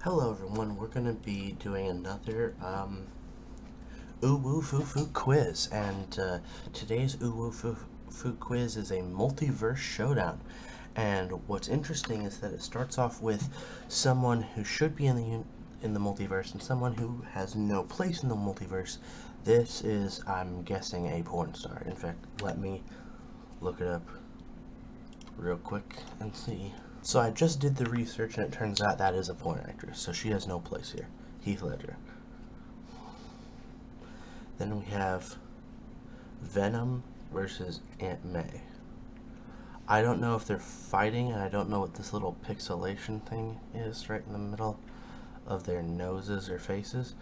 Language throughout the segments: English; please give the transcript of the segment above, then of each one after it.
Hello everyone, we're going to be doing another UwUFUFU quiz, and today's UwUFUFU quiz is a multiverse showdown. And what's interesting is that it starts off with someone who should be in the multiverse and someone who has no place in the multiverse. This is, I'm guessing, a porn star. In fact, let me look it up real quick and see. So I just did the research, and it turns out that is a porn actress, so she has no place here. Heath Ledger. Then we have Venom versus Aunt May. I don't know if they're fighting, and I don't know what this little pixelation thing is right in the middle of their noses or faces,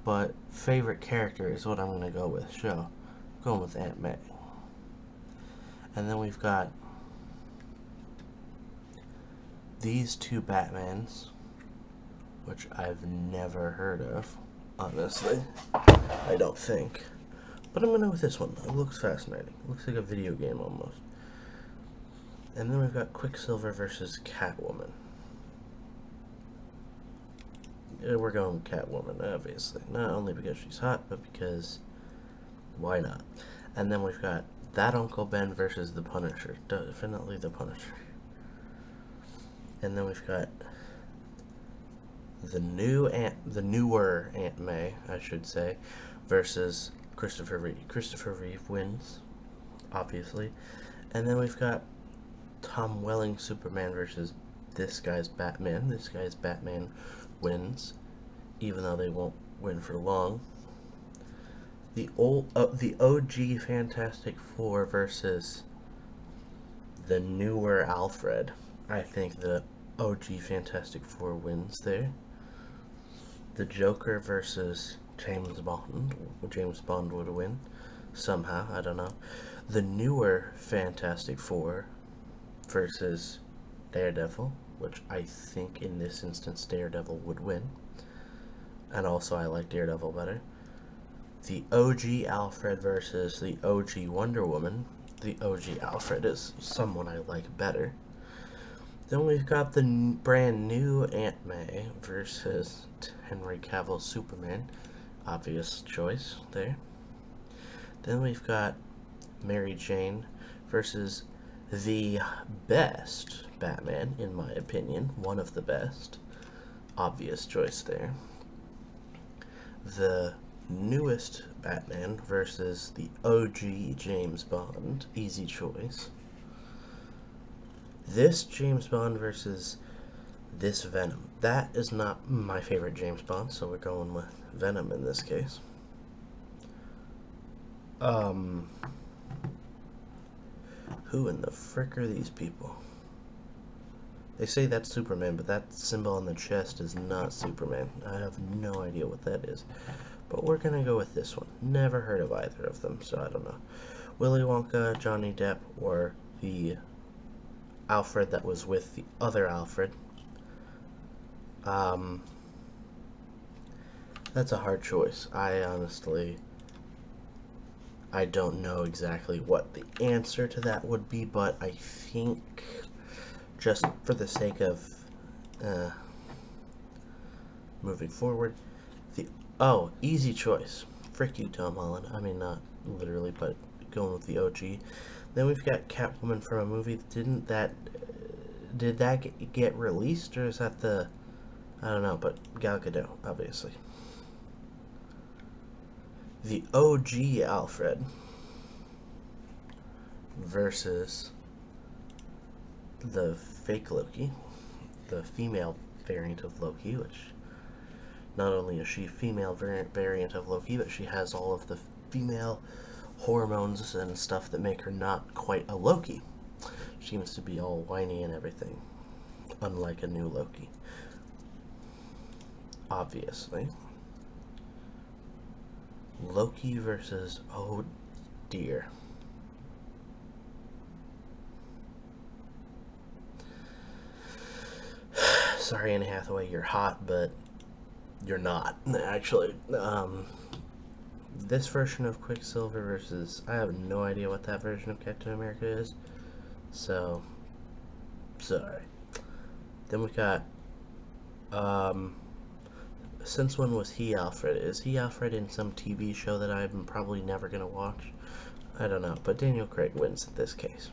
but favorite character is what I'm going to go with. I'm going with Aunt May. And then we've got these two Batmans, which I've never heard of, honestly. I don't think. But I'm going to go with this one. It looks fascinating. It looks like a video game almost. And then we've got Quicksilver versus Catwoman. We're going with Catwoman, obviously. Not only because she's hot, but because why not? And then we've got that Uncle Ben versus the Punisher. Definitely the Punisher. And then we've got the newer Aunt May, I should say, versus Christopher Reeve. Christopher Reeve wins, obviously. And then we've got Tom Welling Superman versus this guy's Batman. This guy's Batman wins, even though they won't win for long. The OG Fantastic Four versus the newer Alfred. I think the OG Fantastic Four wins there. The Joker versus James Bond. James Bond would win somehow, I don't know. The newer Fantastic Four versus Daredevil, which I think in this instance Daredevil would win. And also I like Daredevil better. The OG Alfred versus the OG Wonder Woman. The OG Alfred is someone I like better. Then we've got the brand new Aunt May versus Henry Cavill Superman. Obvious choice there. Then we've got Mary Jane versus the best Batman, in my opinion. One of the best. Obvious choice there. The newest Batman versus the OG James Bond. Easy choice. This James Bond versus this Venom. That is not my favorite James Bond, so we're going with Venom in this case. Who in the frick are these people? They say that's Superman, but that symbol on the chest is not Superman. I have no idea what that is. But we're gonna go with this one. Never heard of either of them, so I don't know. Willy Wonka, Johnny Depp, or the Alfred that was with the other Alfred. That's a hard choice. I don't know exactly what the answer to that would be, but I think, just for the sake of moving forward, easy choice. Frick you, Tom Holland. I mean, not literally, but going with the OG. Then we've got Catwoman from a movie. Did that get released, or is that the, I don't know, but Gal Gadot, obviously. The OG Alfred versus the fake Loki, the female variant of Loki, which not only is she female variant of Loki, but she has all of the female hormones and stuff that make her not quite a Loki. She seems to be all whiny and everything, unlike a new Loki, obviously. Loki versus, oh dear. Sorry, Anne Hathaway, you're hot, but you're not, actually. This version of Quicksilver versus, I have no idea what that version of Captain America is, so sorry. Then we got Since when was he Alfred? Is he Alfred in some TV show that I'm probably never gonna watch? I don't know, but Daniel Craig wins in this case.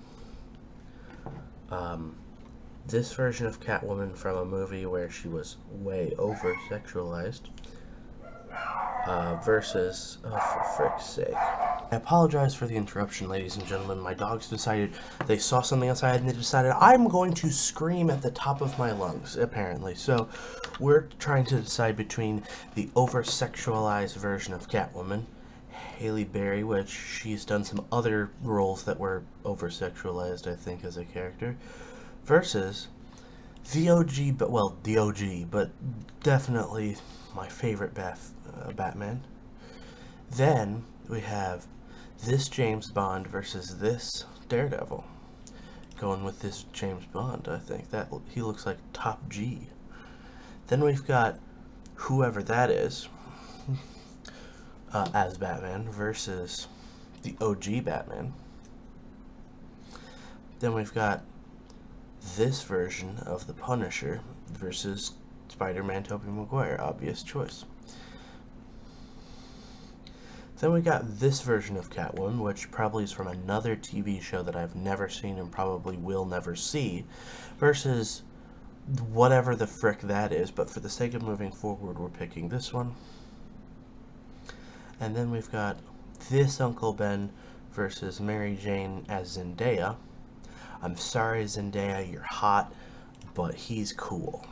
This version of Catwoman from a movie where she was way over-sexualized versus, oh, for frick's sake. I apologize for the interruption, ladies and gentlemen. My dogs decided they saw something outside and they decided I'm going to scream at the top of my lungs, apparently. So we're trying to decide between the over-sexualized version of Catwoman, Halle Berry, which she's done some other roles that were over-sexualized, I think, as a character, versus the OG, the OG, but definitely my favorite Batman. Then we have this James Bond versus this Daredevil. Going with this James Bond, I think. That he looks like top G. Then we've got whoever that is as Batman versus the OG Batman. Then we've got this version of the Punisher versus Spider-Man Tobey Maguire. Obvious choice. Then we got this version of Catwoman, which probably is from another TV show that I've never seen and probably will never see, versus whatever the frick that is, but for the sake of moving forward, we're picking this one. And then we've got this Uncle Ben versus Mary Jane as Zendaya. I'm sorry, Zendaya, you're hot, but he's cool.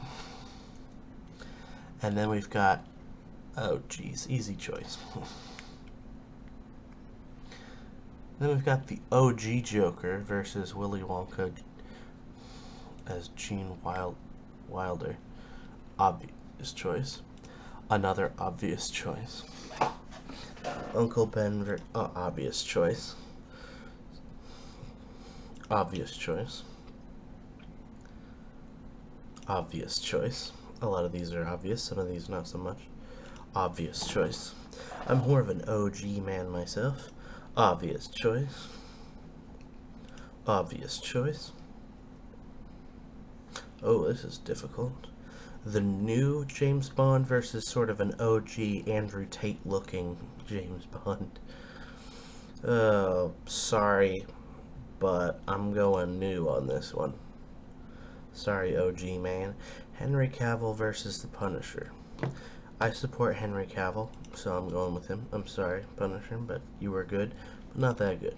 And then we've got, oh geez, easy choice. Then we've got the OG Joker versus Willy Wonka as Gene Wilder. Obvious choice. Another obvious choice. Uncle Ben obvious choice. Obvious choice. Obvious choice. A lot of these are obvious, some of these not so much. Obvious choice. I'm more of an OG man myself. Obvious choice. Obvious choice. Oh, this is difficult. The new James Bond versus sort of an OG Andrew Tate looking James Bond. Oh, sorry, but I'm going new on this one. Sorry, OG man. Henry Cavill versus the Punisher. I support Henry Cavill, so I'm going with him. I'm sorry, Punisher, but you were good, but not that good.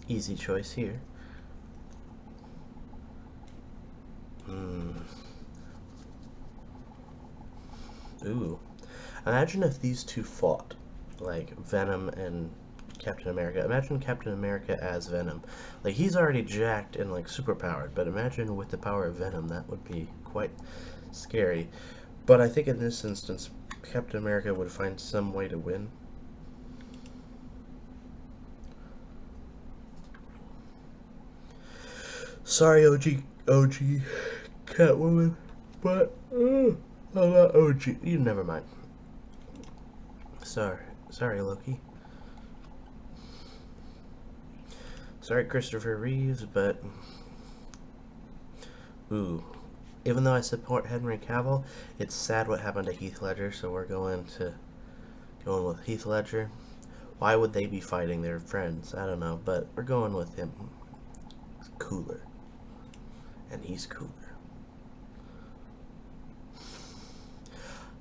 Easy choice here. Ooh. Imagine if these two fought, like Venom and Captain America. Imagine Captain America as Venom. Like, he's already jacked and, like, superpowered, but imagine with the power of Venom, that would be quite scary. But I think in this instance, Captain America would find some way to win. Sorry, OG Catwoman, but I'm not OG. You never mind. Sorry, Loki. Sorry, Christopher Reeves, but ooh. Even though I support Henry Cavill, it's sad what happened to Heath Ledger, so we're going with Heath Ledger. Why would they be fighting? They're friends. I don't know, but we're going with him. He's cooler. And he's cooler.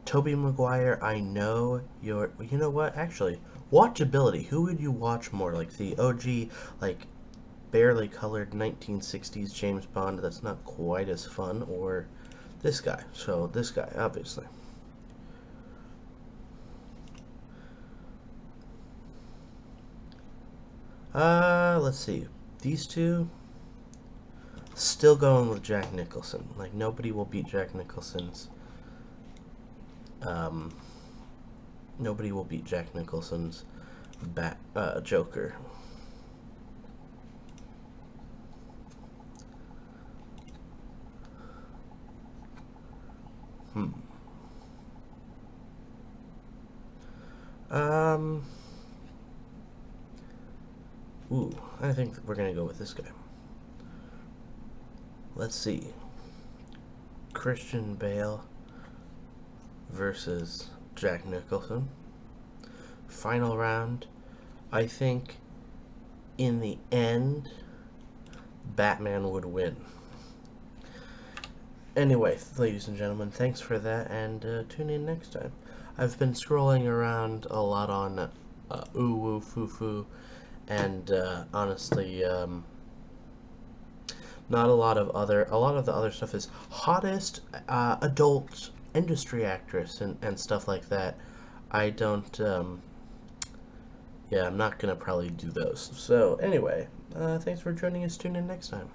Tobey Maguire, I know you're... You know what? Actually, watchability. Who would you watch more? Like the OG, like, barely colored 1960s James Bond that's not quite as fun, or this guy? So, this guy, obviously. Let's see. These two... Still going with Jack Nicholson. Like, nobody will beat Jack Nicholson's... nobody will beat Jack Nicholson's Joker. Ooh, I think we're gonna go with this guy. Let's see. Christian Bale versus Jack Nicholson. Final round. I think in the end, Batman would win. Anyway, ladies and gentlemen, thanks for that, and tune in next time. I've been scrolling around a lot on UwUFUFU, and honestly, not a lot of the other stuff is hottest adult industry actress and stuff like that. I don't, yeah, I'm not gonna probably do those. So anyway, thanks for joining us. Tune in next time.